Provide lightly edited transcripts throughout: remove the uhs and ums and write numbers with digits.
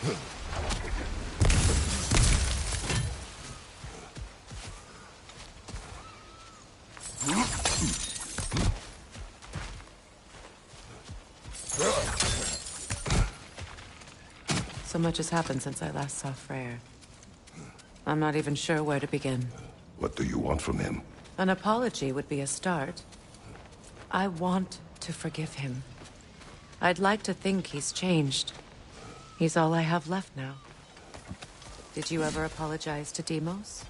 So much has happened since I last saw Freyr. I'm not even sure where to begin. What do you want from him? An apology would be a start. I want to forgive him. I'd like to think he's changed. He's all I have left now. Did you ever apologize to Deimos?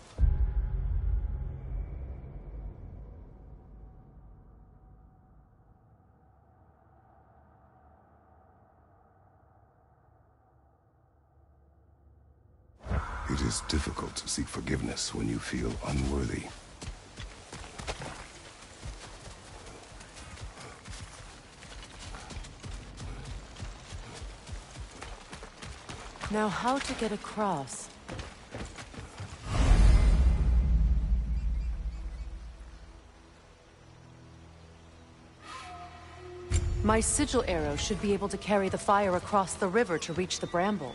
It is difficult to seek forgiveness when you feel unworthy. Now, how to get across? My sigil arrow should be able to carry the fire across the river to reach the bramble.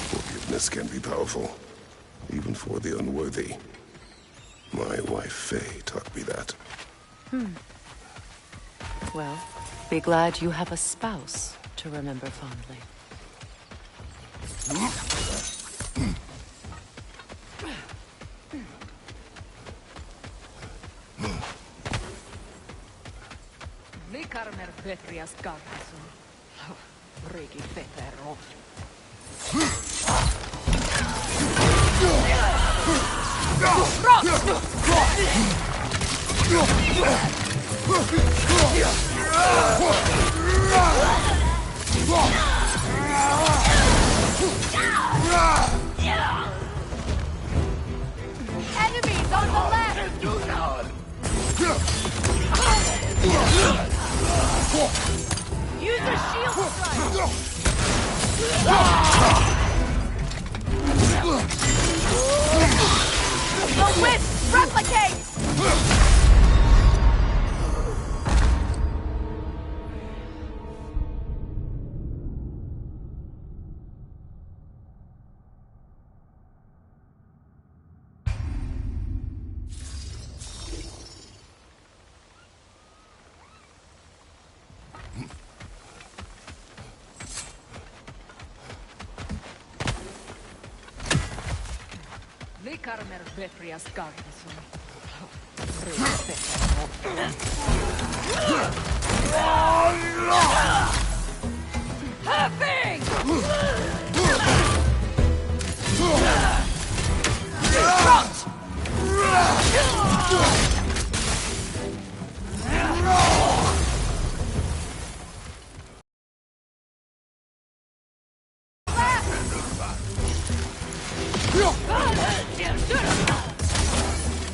Forgiveness can be powerful, even for the unworthy. My wife, Faye, taught me that. Well, be glad you have a spouse to remember fondly. Vikarmer Petrias Karkasun. Riki Petero. Enemies on the left! Use a shield strike! The wisp replicates! Vikarmer Petrias Karkasun. Having!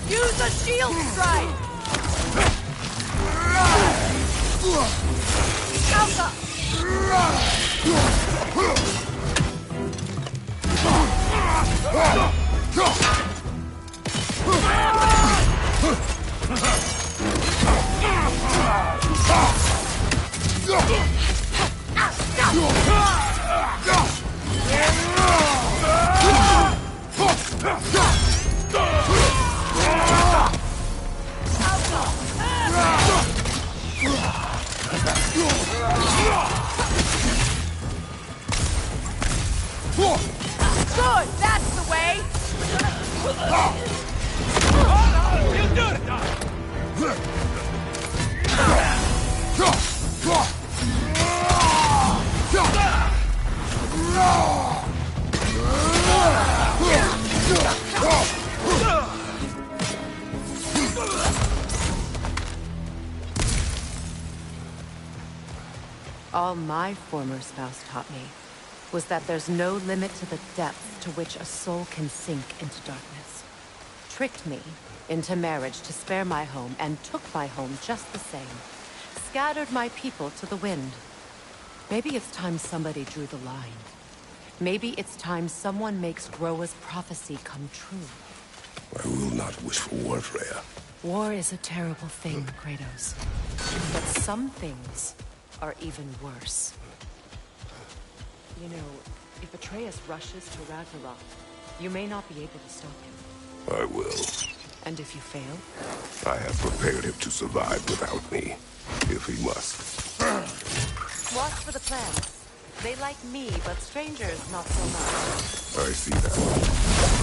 Use a shield strike! Alpha! Good, that's the way! You do it! All my former spouse taught me. was that there's no limit to the depth to which a soul can sink into darkness. Tricked me into marriage to spare my home, and took my home just the same. Scattered my people to the wind. Maybe it's time somebody drew the line. Maybe it's time someone makes Groa's prophecy come true. I will not wish for war, Freya. War is a terrible thing, Kratos. But some things are even worse. You know, if Atreus rushes to Ragnarok, you may not be able to stop him. I will. And if you fail? I have prepared him to survive without me, if he must. Watch for the plants. They like me, but strangers not so much. I see that.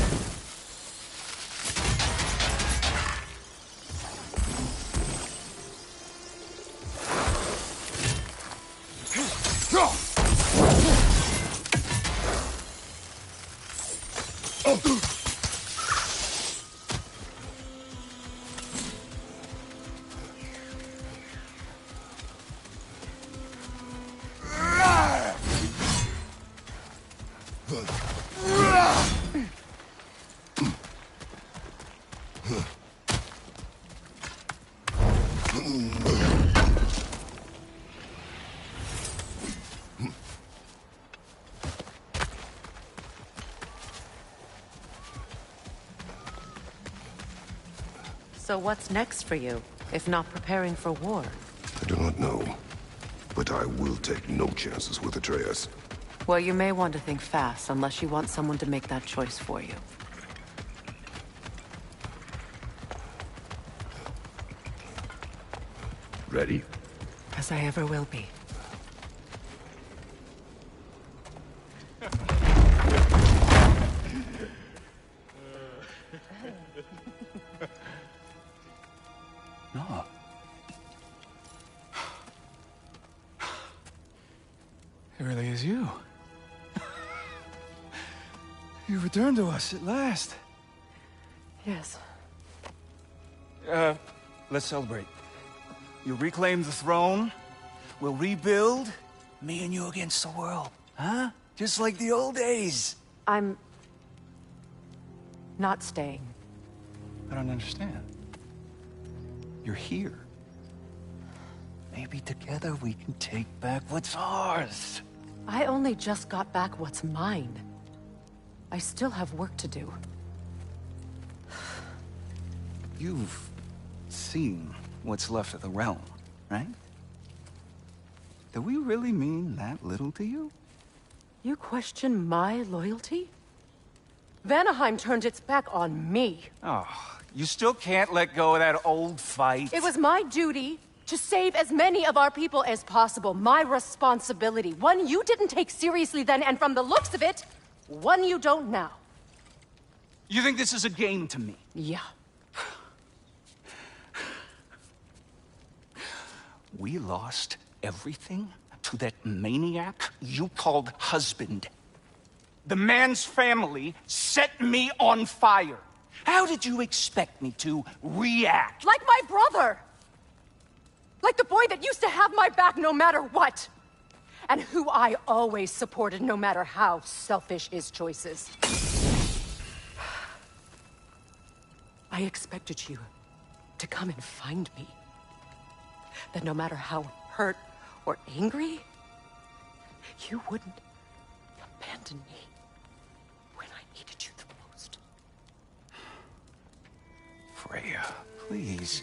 So what's next for you, if not preparing for war? I do not know, but I will take no chances with Atreus. Well, you may want to think fast, unless you want someone to make that choice for you. Ready? As I ever will be. No. It really is you. You returned to us at last. Yes. Let's celebrate. You reclaim the throne. We'll rebuild. Me and you against the world. Huh? Just like the old days. I'm... not staying. I don't understand. You're here. Maybe together we can take back what's ours. I only just got back what's mine. I still have work to do. You've seen what's left of the realm, right? Do we really mean that little to you? You question my loyalty? Vanaheim turned its back on me. Oh, you still can't let go of that old fight? It was my duty to save as many of our people as possible. My responsibility. One you didn't take seriously then, and from the looks of it, one you don't now. You think this is a game to me? Yeah. We lost everything to that maniac you called husband. The man's family set me on fire. How did you expect me to react? Like my brother! Like the boy that used to have my back no matter what! And who I always supported no matter how selfish his choices. I expected you to come and find me. That no matter how hurt or angry, you wouldn't abandon me when I needed you the most. Freya, please.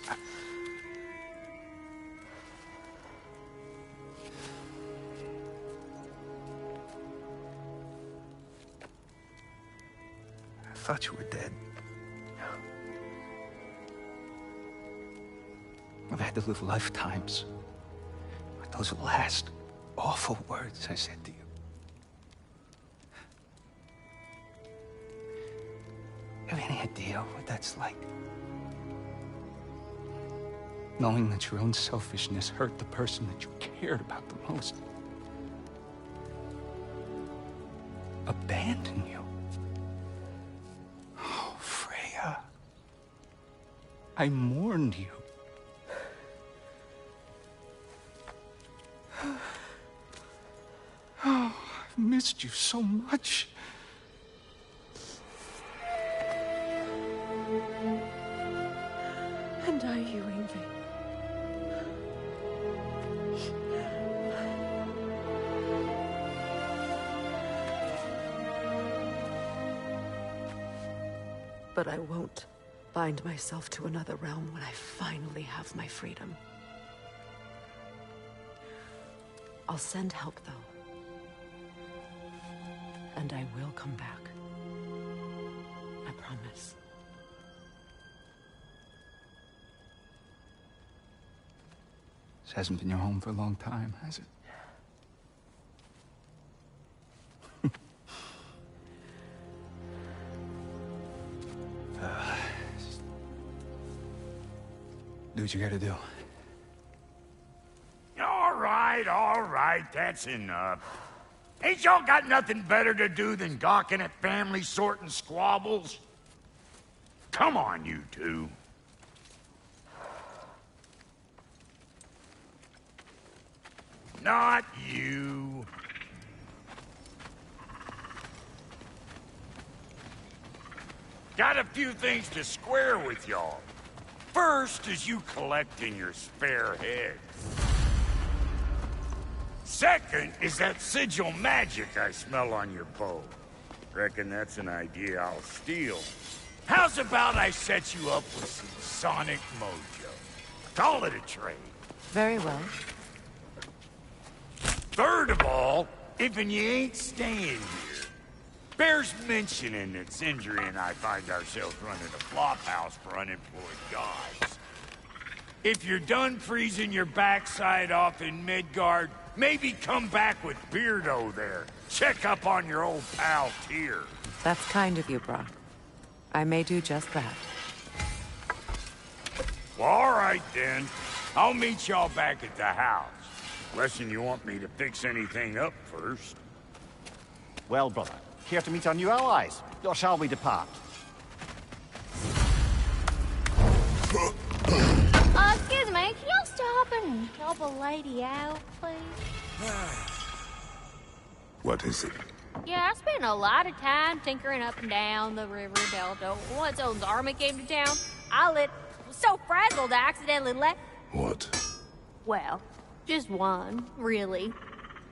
I thought you were dead. I've had to live lifetimes with those last awful words I said to you. You have any idea what that's like? Knowing that your own selfishness hurt the person that you cared about the most. Abandon you. Oh, Freya. I mourned you. Oh, I've missed you so much. And I you, Ingvi. But I won't bind myself to another realm when I finally have my freedom. I'll send help, though. And I will come back. I promise. This hasn't been your home for a long time, has it? Do what you gotta do. All right, that's enough. Ain't y'all got nothing better to do than gawking at family sorting squabbles? Come on, you two. Not you. Got a few things to square with y'all. First is you collecting your spare heads. Second is that sigil magic I smell on your bow. Reckon that's an idea I'll steal. How's about I set you up with some sonic mojo? Call it a trade. Very well. Third of all, if you ain't staying here, bears mentioning that Sindri and I find ourselves running a flop house for unemployed gods. If you're done freezing your backside off in Midgard, maybe come back with Beardo there. Check up on your old pal Tyr. That's kind of you, Brock. I may do just that. Well, all right then. I'll meet y'all back at the house. Unless you want me to fix anything up first. Well, brother, here to meet our new allies, or shall we depart? Excuse me, can y'all stop and help a lady out, please? What is it? Yeah, I spent a lot of time tinkering up and down the river delta. Once Odin's army came to town, I was so frazzled I accidentally let... What? Well, just one, really.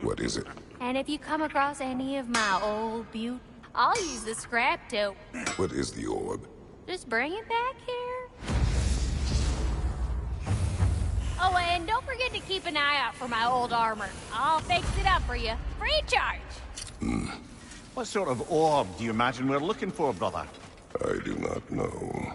What is it? And if you come across any of my old beaut, I'll use the scrap to... What is the orb? Just bring it back here. Oh, and don't forget to keep an eye out for my old armor. I'll fix it up for you, free of charge. What sort of orb do you imagine we're looking for, brother? I do not know.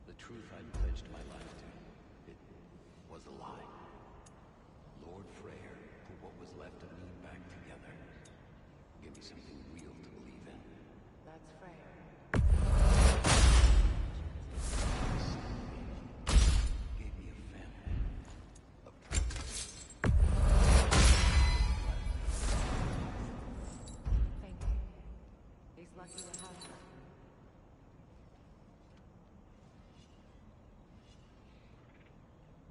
The truth I'd pledged my life to, it was a lie. Lord Freyr put what was left of me back together. Give me something real to believe in. That's Freyr. Gave me a family, a purpose. Thank you. He's lucky to have you.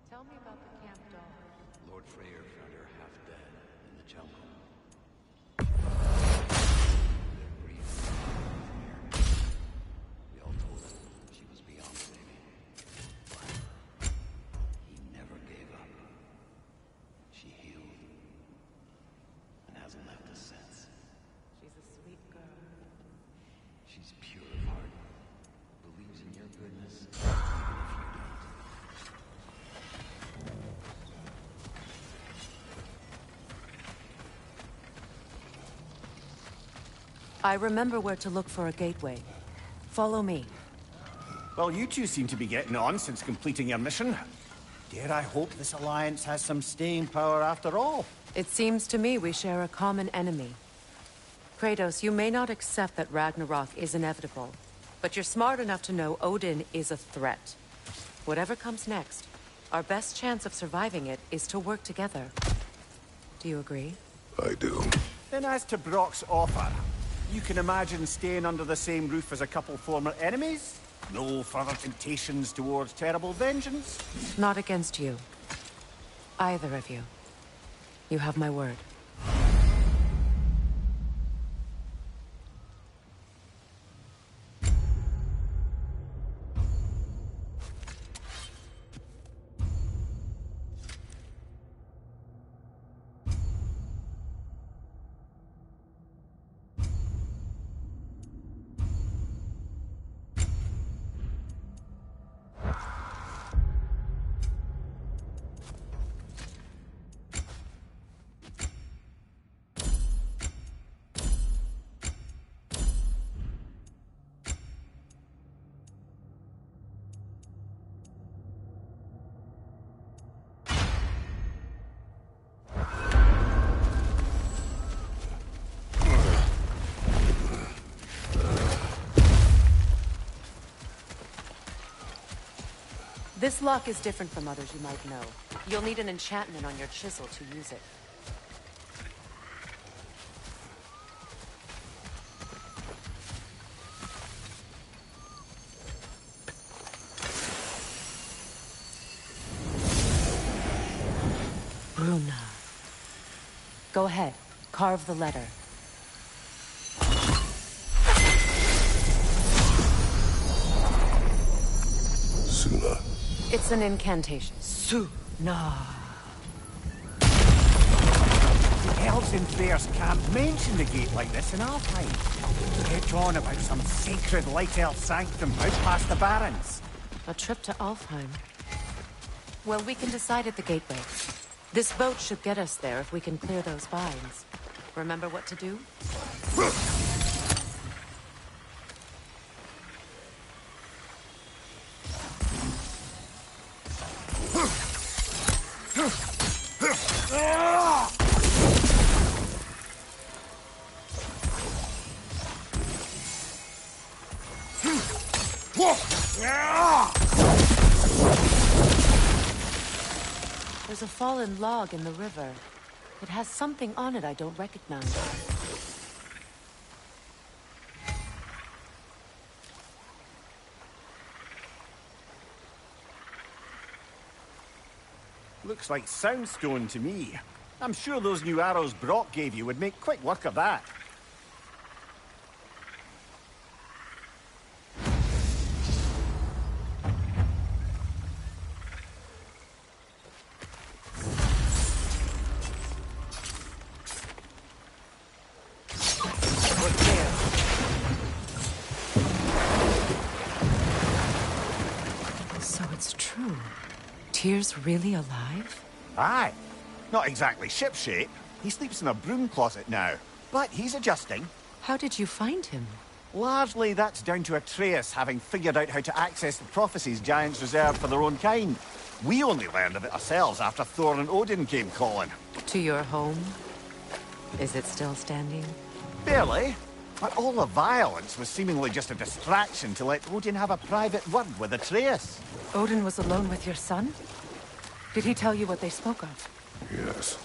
Tell me about the camp dog. Lord Freyr found her half dead in the jungle. Their grief there. We all told him she was beyond saving. But he never gave up. She healed and hasn't left us since. She's a sweet girl. She's pure of heart, believes in your goodness, even if you don't. I remember where to look for a gateway. Follow me. Well, you two seem to be getting on since completing your mission. Dare I hope this alliance has some staying power after all? It seems to me we share a common enemy. Kratos, you may not accept that Ragnarok is inevitable, but you're smart enough to know Odin is a threat. Whatever comes next, our best chance of surviving it is to work together. Do you agree? I do. Then as to Brock's offer, You can imagine staying under the same roof as a couple former enemies? No further temptations towards terrible vengeance? Not against you. Either of you. You have my word. This lock is different from others you might know. You'll need an enchantment on your chisel to use it. Bruna. Go ahead. Carve the letter. Suna. It's an incantation. Suna. The elves in Freyr's camp mentioned a gate like this in Alfheim. Kept on about some sacred light elf sanctum out past the barrens. A trip to Alfheim. Well, we can decide at the gateway. This boat should get us there if we can clear those vines. Remember what to do? There's a fallen log in the river. It has something on it I don't recognize. Looks like soundstone to me. I'm sure those new arrows Brock gave you would make quick work of that. So it's true. Tyr's really alive? Aye. Not exactly shipshape. He sleeps in a broom closet now. But he's adjusting. How did you find him? Largely that's down to Atreus having figured out how to access the prophecies giants reserved for their own kind. We only learned of it ourselves after Thor and Odin came calling. To your home? Is it still standing? Barely. But all the violence was seemingly just a distraction to let Odin have a private word with Atreus. Odin was alone with your son? Did he tell you what they spoke of? Yes.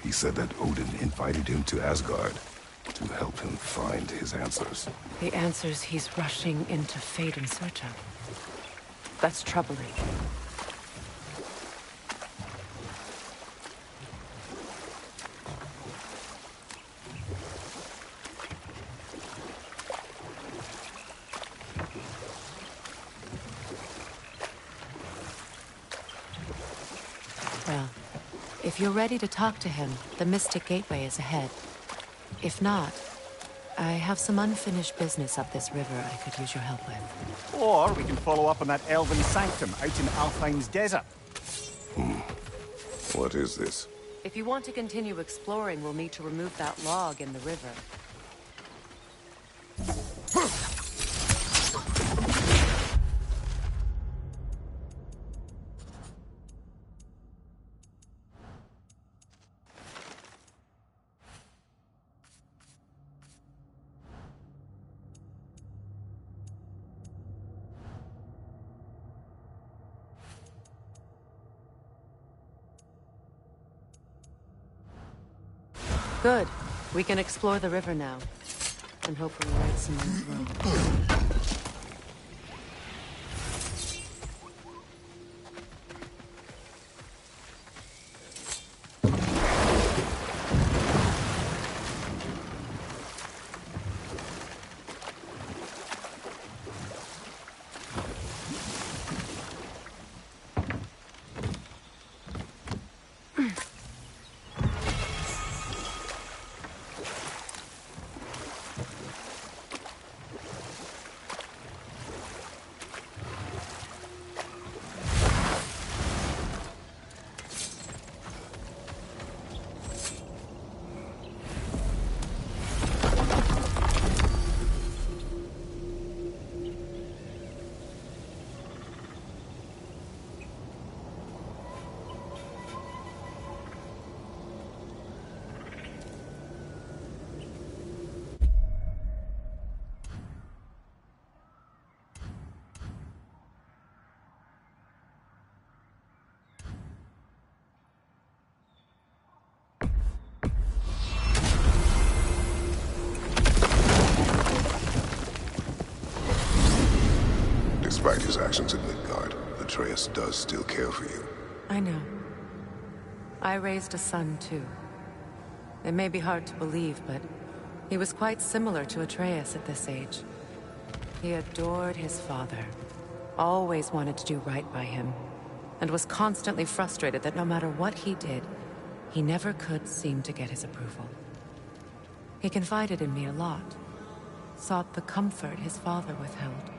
He said that Odin invited him to Asgard to help him find his answers. The answers he's rushing into fate in search of. That's troubling. Well, if you're ready to talk to him, the Mystic Gateway is ahead. If not, I have some unfinished business up this river I could use your help with. Or we can follow up on that elven sanctum out in Alfheim's desert. What is this? If you want to continue exploring, we'll need to remove that log in the river. Good. We can explore the river now. And hopefully right some as well. Despite his actions at Midgard, Atreus does still care for you. I know. I raised a son, too. It may be hard to believe, but he was quite similar to Atreus at this age. He adored his father, always wanted to do right by him, and was constantly frustrated that no matter what he did, he never could seem to get his approval. He confided in me a lot, sought the comfort his father withheld.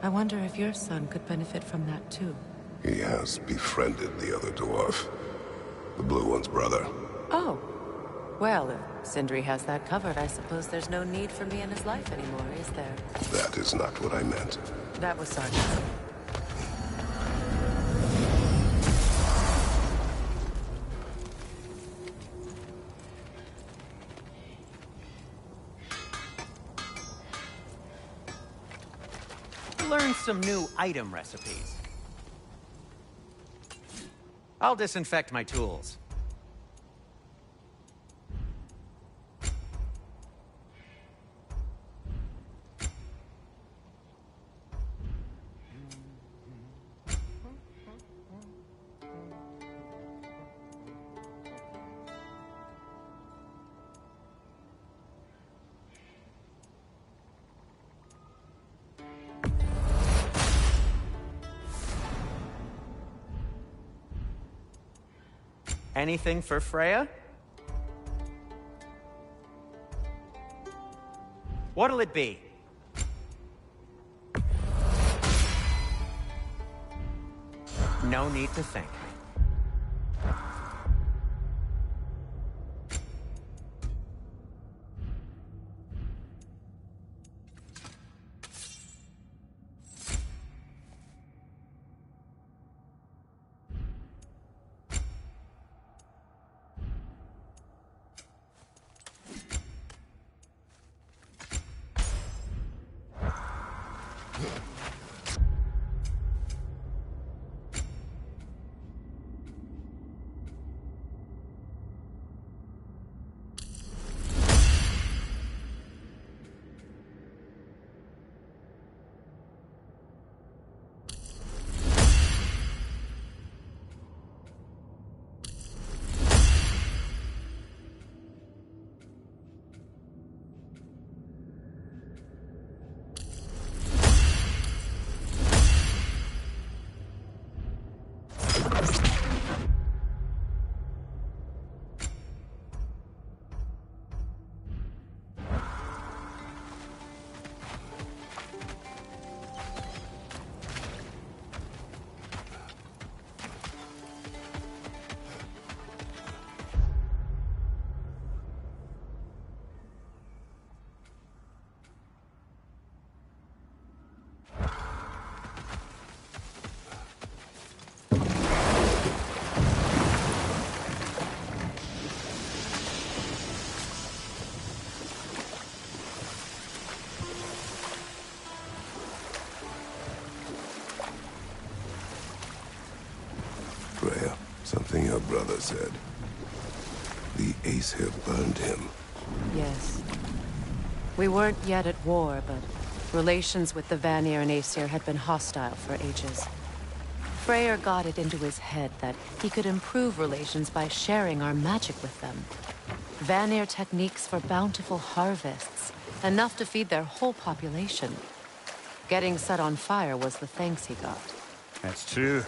I wonder if your son could benefit from that too. He has befriended the other dwarf, the Blue One's brother. Oh. Well, if Sindri has that covered, I suppose there's no need for me in his life anymore, is there? That is not what I meant. That was sarcasm. Learn some new item recipes. I'll disinfect my tools. Anything for Freya? What'll it be? No need to thank me. Freya, something your brother said. The Ace here burned him. Yes. We weren't yet at war, but relations with the Vanir and Aesir had been hostile for ages. Freyr got it into his head that he could improve relations by sharing our magic with them. Vanir techniques for bountiful harvests, enough to feed their whole population. Getting set on fire was the thanks he got. It's true.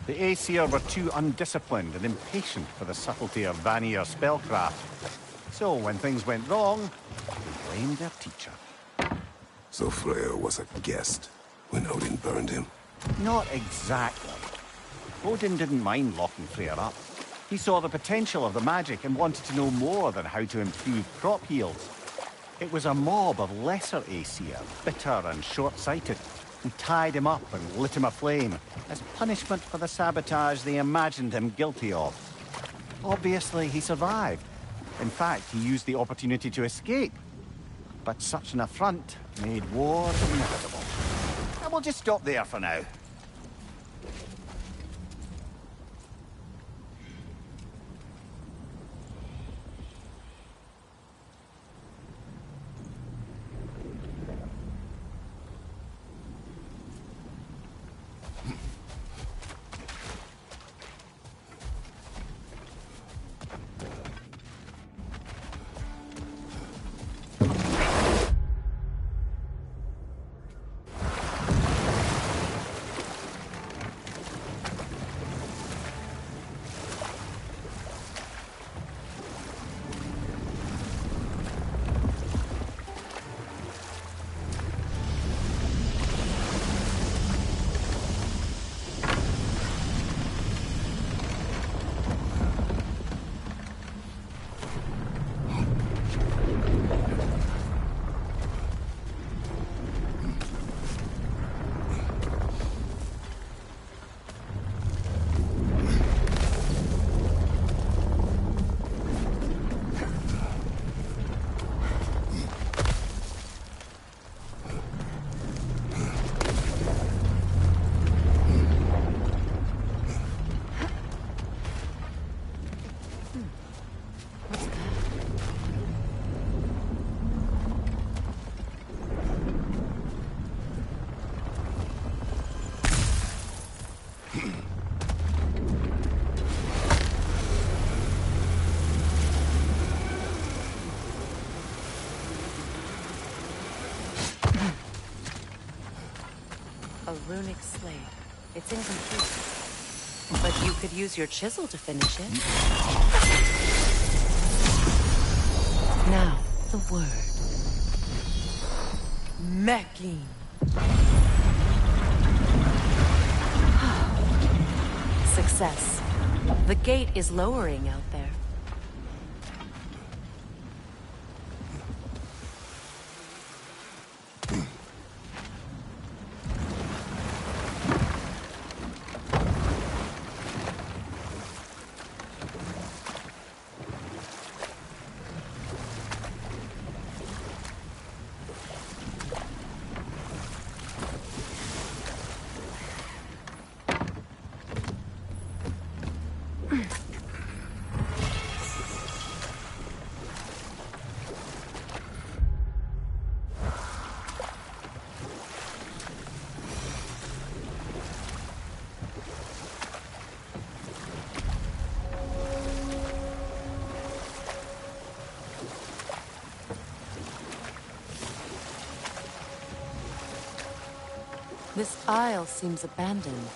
The Aesir were too undisciplined and impatient for the subtlety of Vanir spellcraft. So when things went wrong, they blamed their teacher. So Freyr was a guest when Odin burned him? Not exactly. Odin didn't mind locking Freyr up. He saw the potential of the magic and wanted to know more than how to improve crop yields. It was a mob of lesser Aesir, bitter and short-sighted, who tied him up and lit him aflame as punishment for the sabotage they imagined him guilty of. Obviously, he survived. In fact, he used the opportunity to escape. But such an affront made war inevitable. And we'll just stop there for now. A runic slate. It's incomplete. But you could use your chisel to finish it. Now, the word. Mekin. Success. The gate is lowering out there. This isle seems abandoned.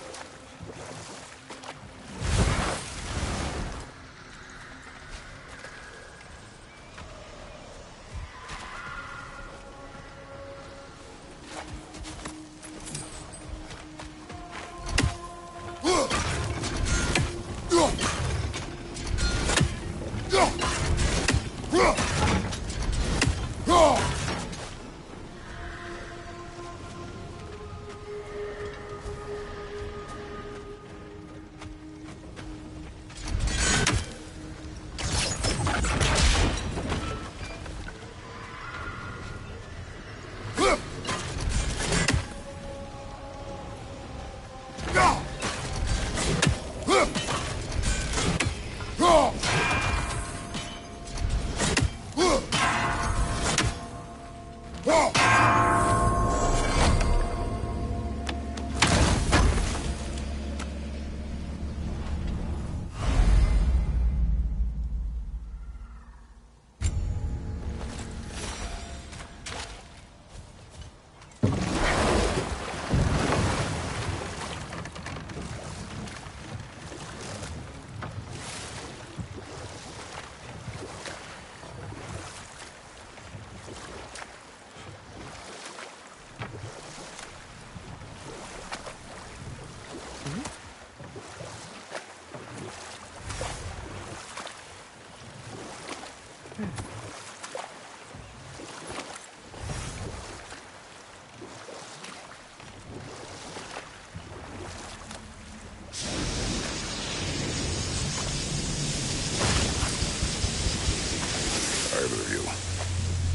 Either of you.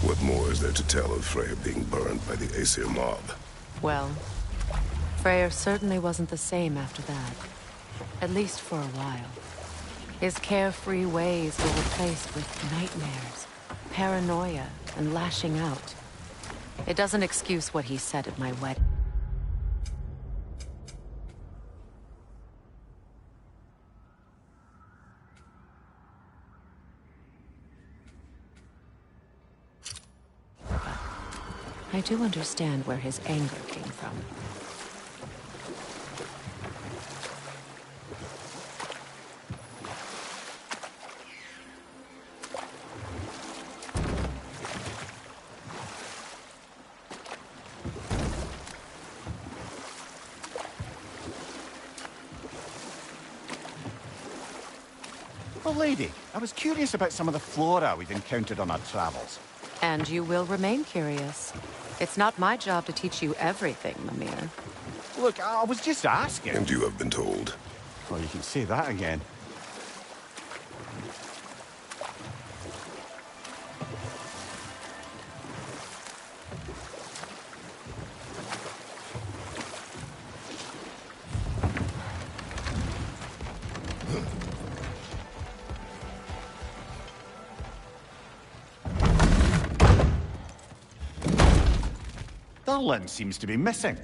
What more is there to tell of Freya being burned by the Aesir mob? Well, Freyr certainly wasn't the same after that. At least for a while. His carefree ways were replaced with nightmares, paranoia, and lashing out. It doesn't excuse what he said at my wedding. I do understand where his anger came from. Well, lady, I was curious about some of the flora we've encountered on our travels. And you will remain curious. It's not my job to teach you everything, Mimir. Look, I was just asking. And you have been told. Well, you can say that again. The lens seems to be missing.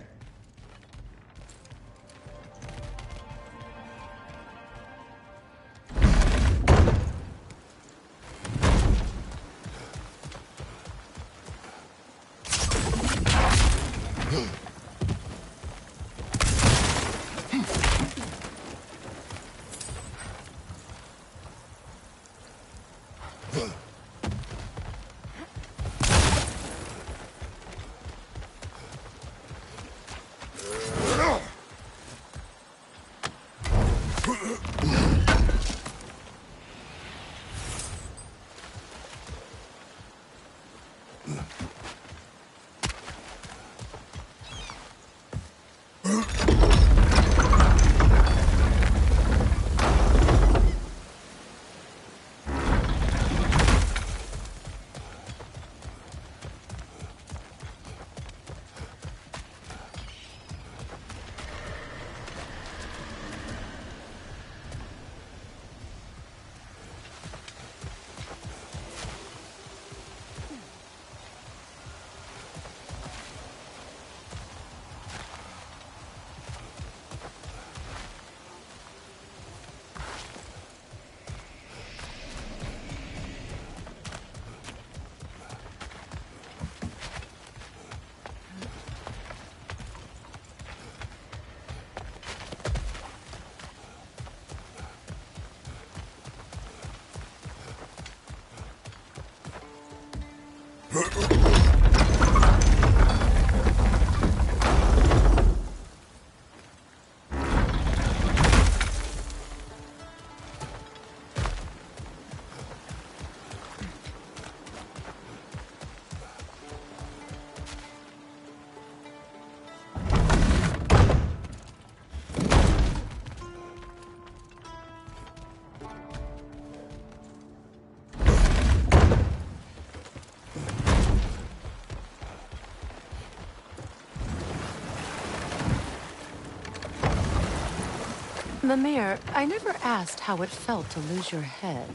Mimir, I never asked how it felt to lose your head.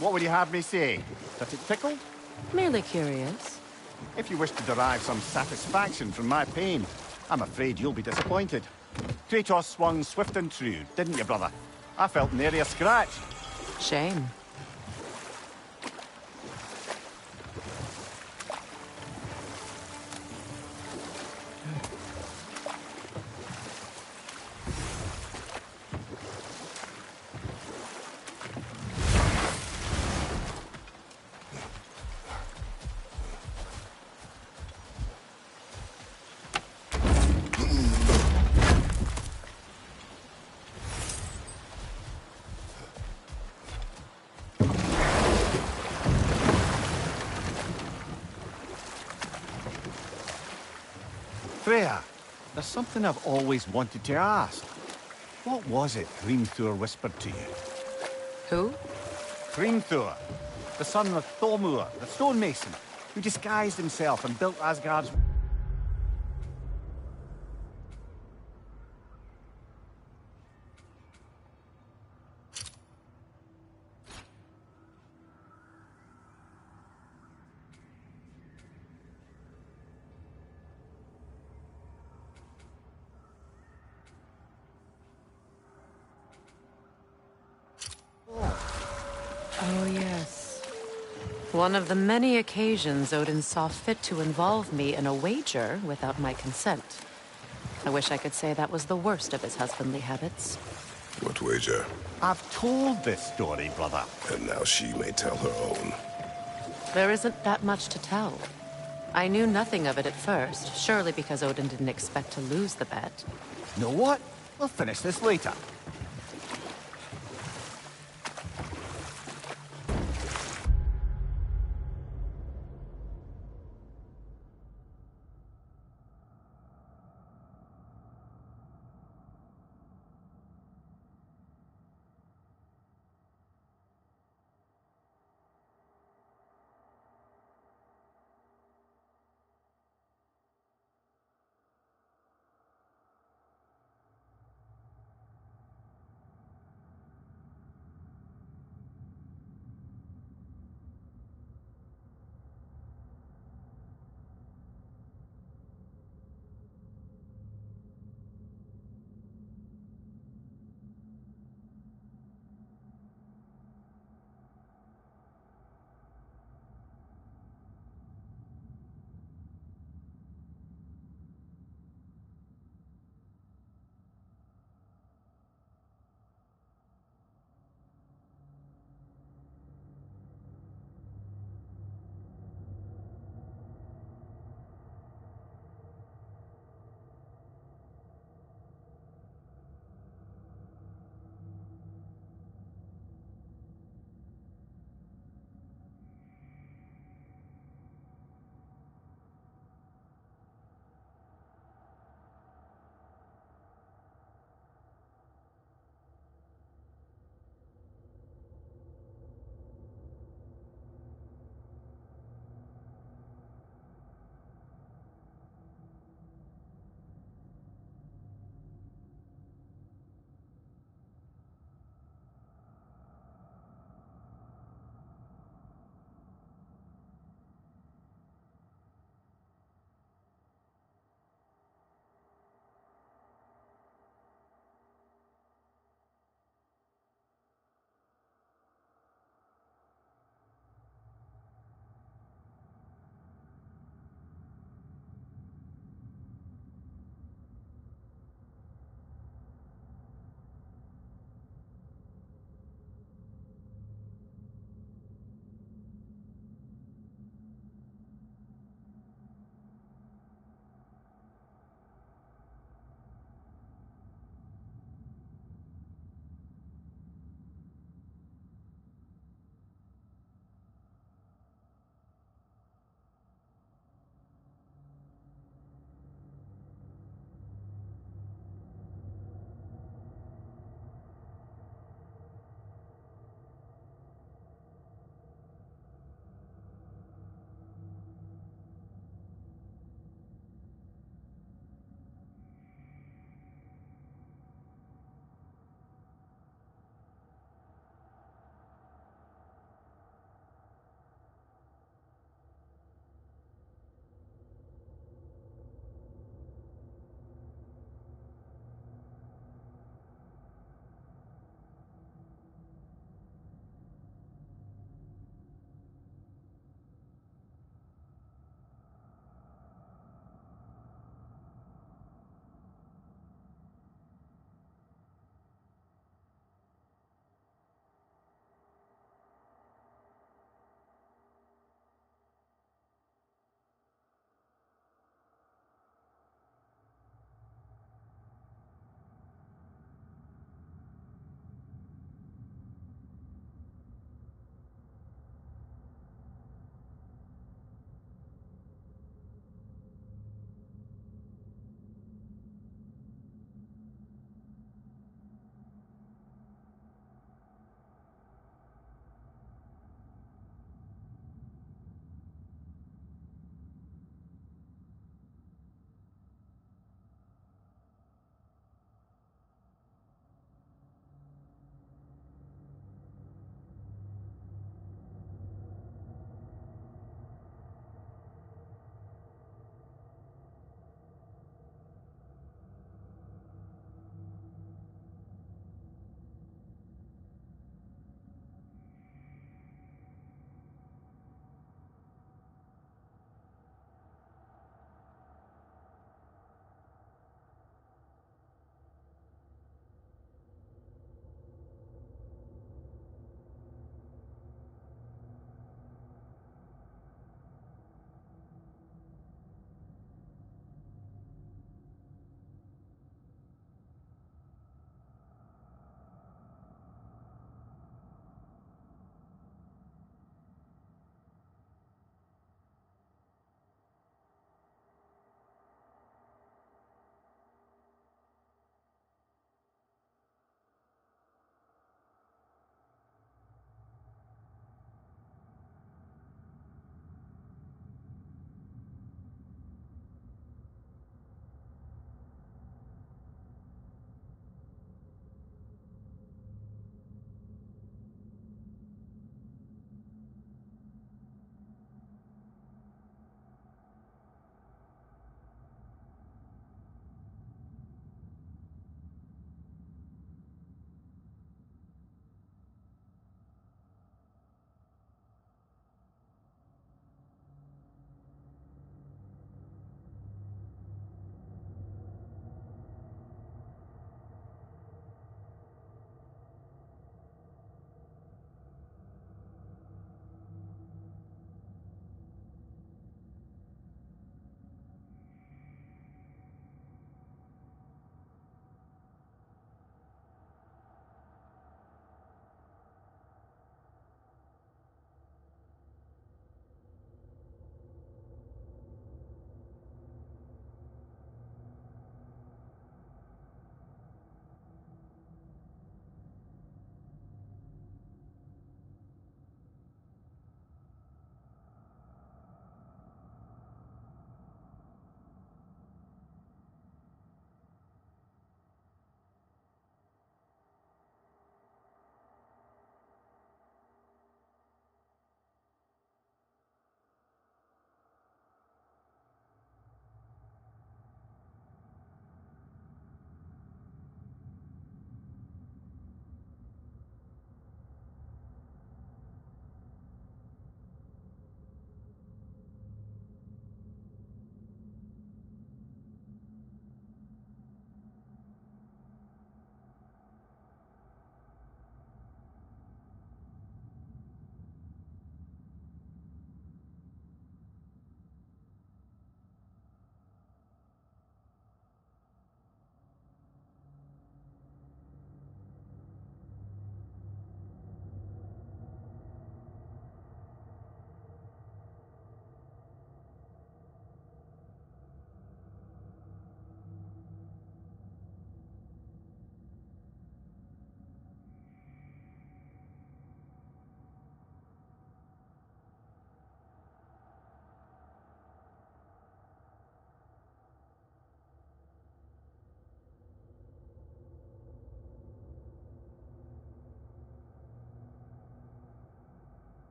What would you have me say? That it tickled? Merely curious. if you wish to derive some satisfaction from my pain. I'm afraid you'll be disappointed. Kratos swung swift and true, didn't you, brother? I felt nary a scratch. Shame. Freya, there's something I've always wanted to ask. What was it Hrimthur whispered to you? Who? Hrimthur, the son of Thormur, the stonemason, who disguised himself and built Asgard's... Oh, yes. One of the many occasions Odin saw fit to involve me in a wager without my consent. I wish I could say that was the worst of his husbandly habits. What wager? I've told this story, brother. And now she may tell her own. There isn't that much to tell. I knew nothing of it at first, surely because Odin didn't expect to lose the bet. Know what? We'll finish this later.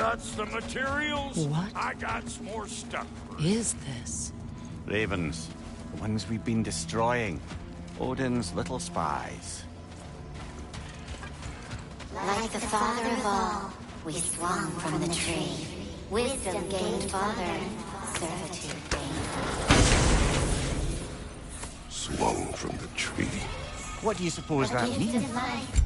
got some materials. What I got some more stuff. is this? Ravens. The ones we've been destroying. Odin's little spies. Like the father of all, we swung from the tree. Wisdom gained father, servitude gained. Swung from the tree. What do you suppose that Gift means? of life.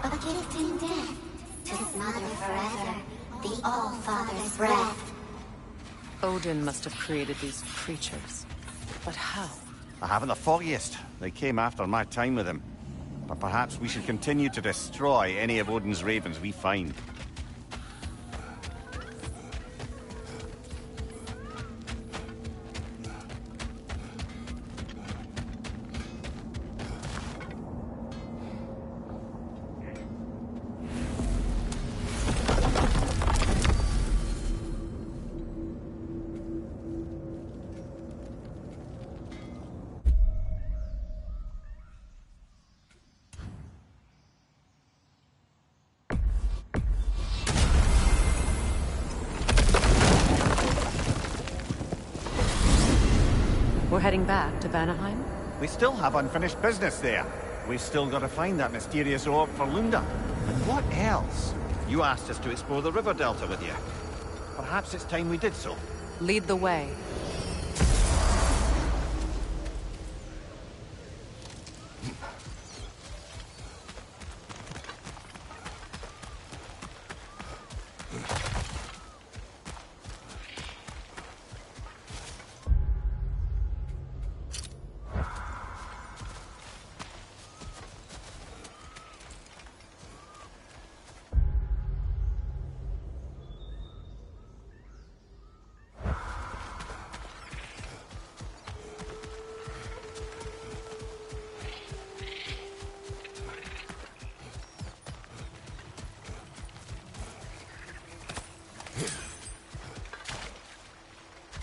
A gift in death, to smother forever the All-Father's breath. Odin must have created these creatures. But how? I haven't the foggiest. They came after my time with him. But perhaps we should continue to destroy any of Odin's ravens we find. We're heading back to Vanaheim? We still have unfinished business there. We've still got to find that mysterious orb for Lunda. And what else? You asked us to explore the river delta with you. Perhaps it's time we did so. Lead the way.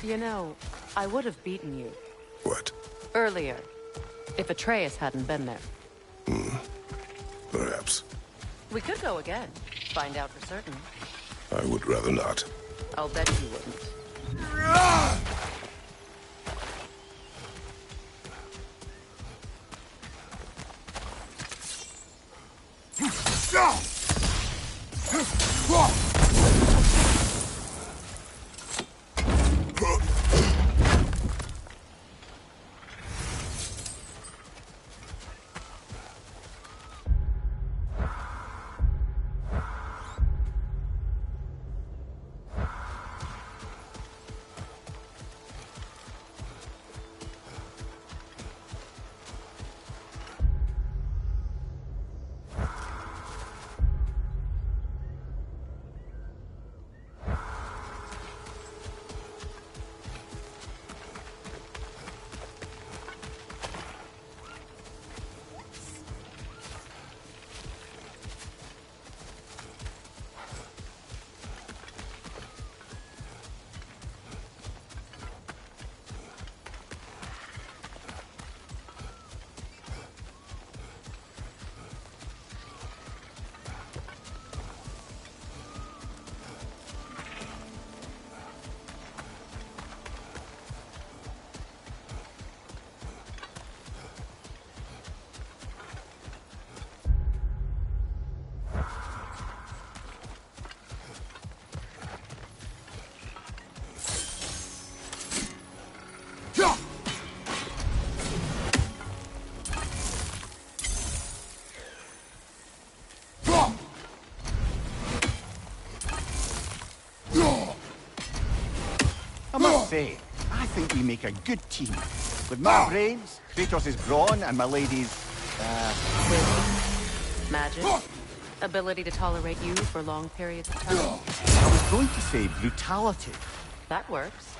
You know, I would have beaten you. What? Earlier. If Atreus hadn't been there. Perhaps. We could go again. Find out for certain. I would rather not. I'll bet you wouldn't. must say, I think we make a good team. With my brains, Kratos' brawn, and my lady's... Magic? Ability to tolerate you for long periods of time? I was going to say brutality. That works.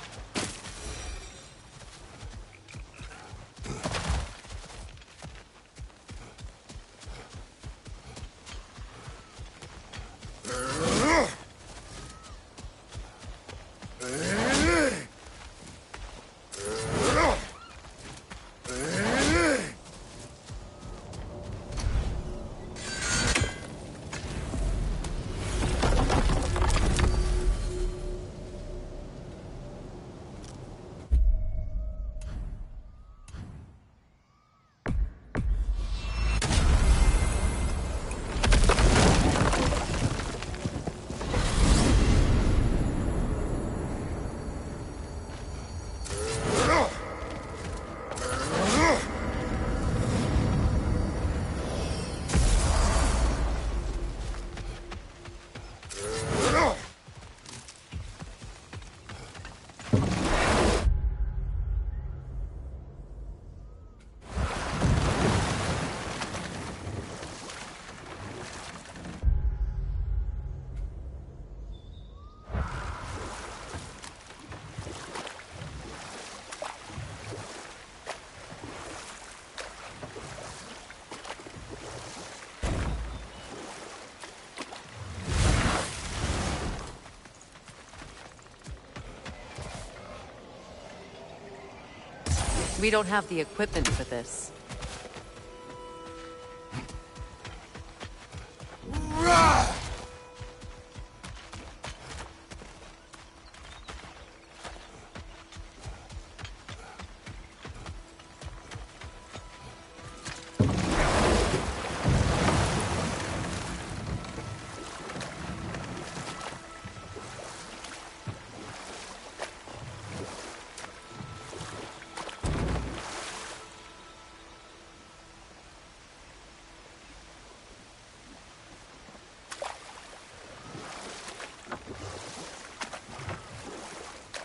We don't have the equipment for this.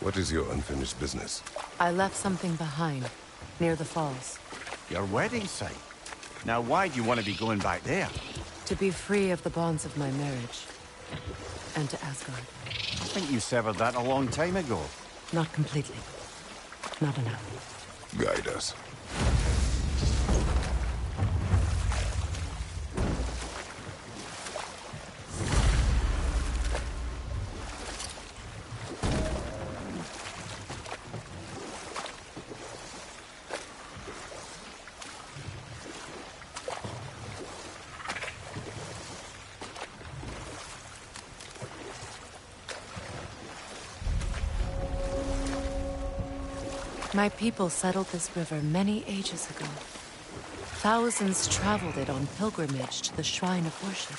What is your unfinished business? I left something behind, near the falls. Your wedding site. Now why do you want to be going back there? To be free of the bonds of my marriage. And to Asgard. I think you severed that a long time ago. Not completely. Not enough. Guide us. My people settled this river many ages ago. Thousands traveled it on pilgrimage to the shrine of worship.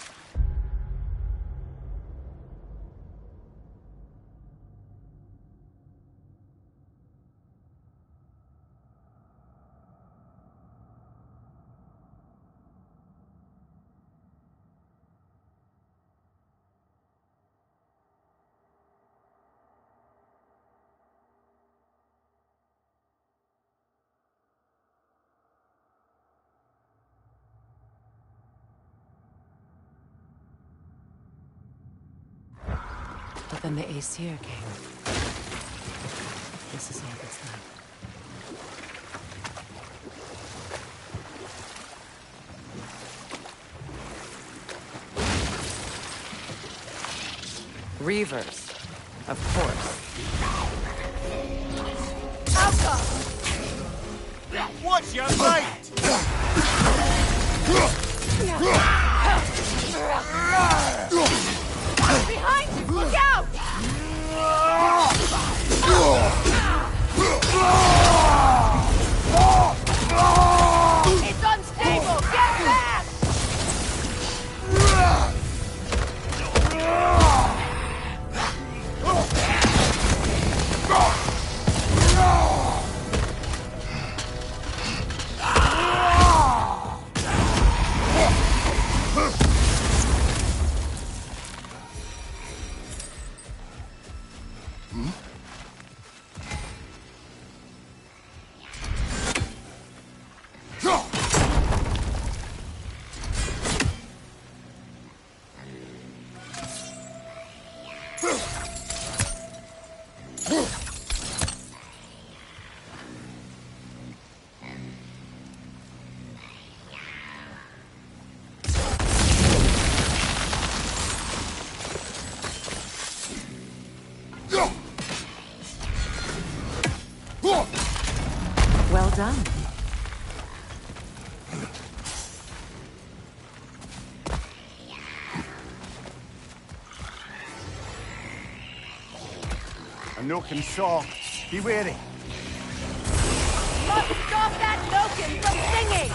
But then the Aesir came. This is all that's left. Reavers, of course. Alpha! What's your right? Behind you! Look out! It's unstable! Get back! Noken saw. Be wary. Must stop that Noken from singing!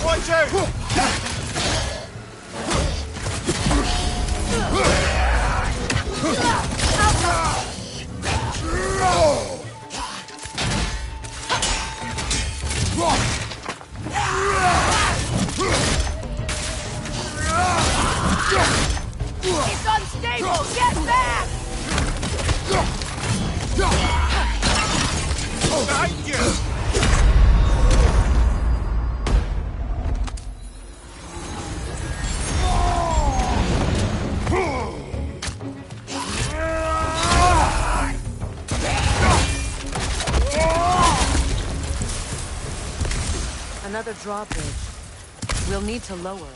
Watch out! It's unstable! Get back! Behind you! Another drawbridge. We'll need to lower it.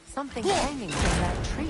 Something hanging from that tree.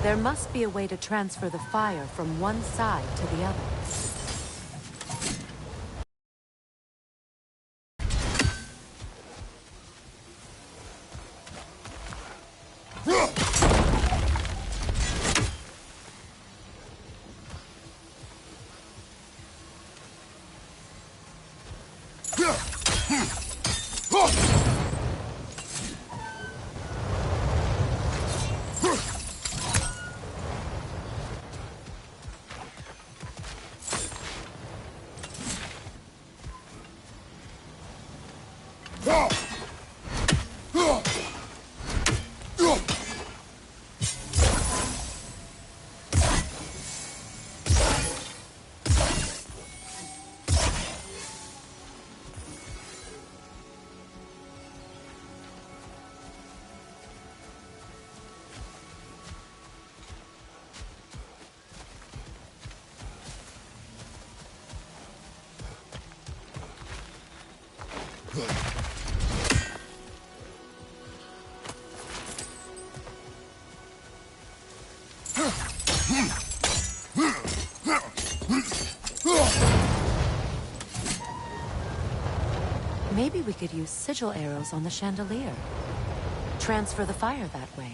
There must be a way to transfer the fire from one side to the other. Maybe we could use sigil arrows on the chandelier. Transfer the fire that way.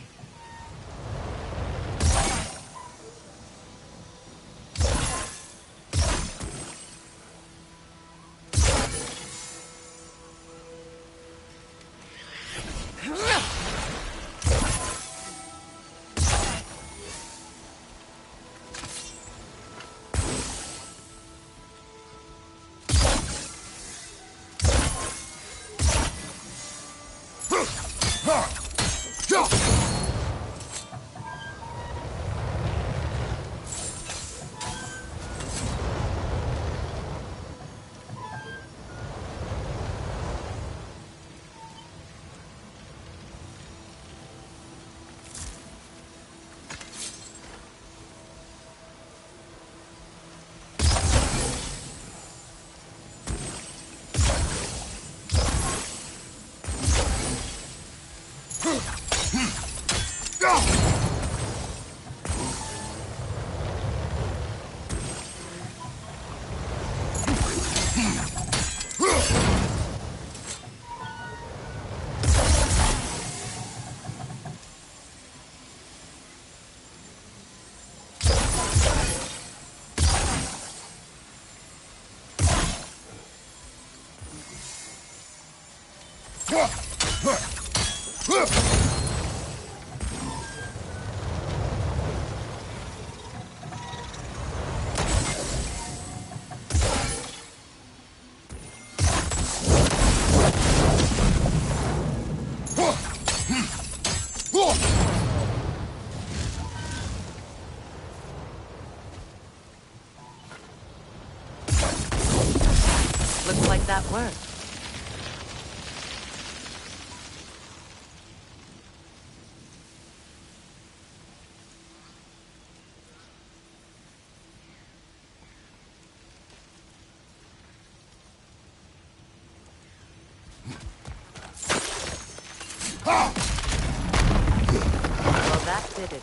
Go! Looks like that worked. Well, that did it.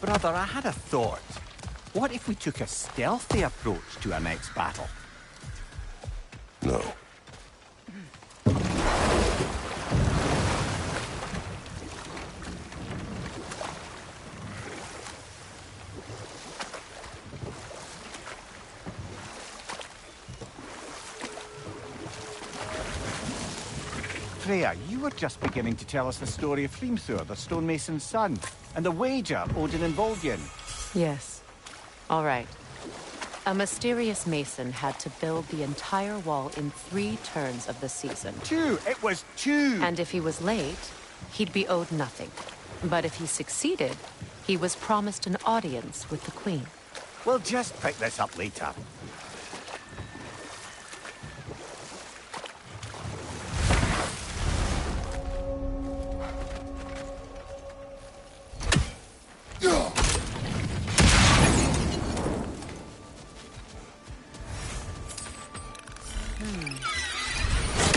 Brother, I had a thought. What if we took a stealthy approach to our next battle? No. Freya, you were just beginning to tell us the story of Hrimthur, the stonemason's son, and the wager Odin involved you in. Yes. All right. A mysterious mason had to build the entire wall in 3 turns of the season. 2! It was 2! And if he was late, he'd be owed nothing. But if he succeeded, he was promised an audience with the queen. We'll just pick this up later.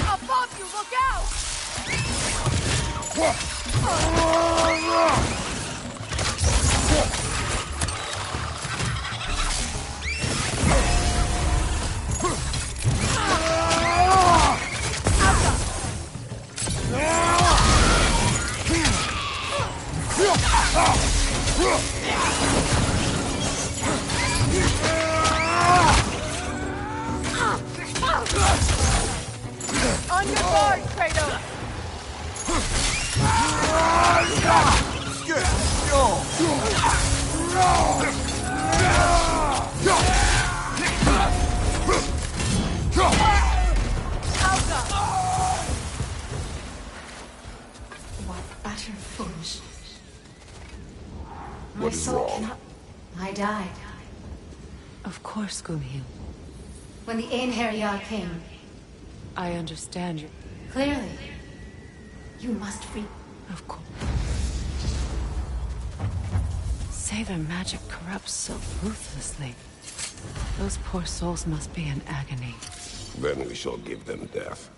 Above you, look out! On your guard, Kratos! What utter foolishness. My What is soul wrong? cannot... I died. Of course, Gunhild. When the Einherjar came, I understand you. clearly, you must free... Of course. Say their magic corrupts so ruthlessly. Those poor souls must be in agony. Then we shall give them death.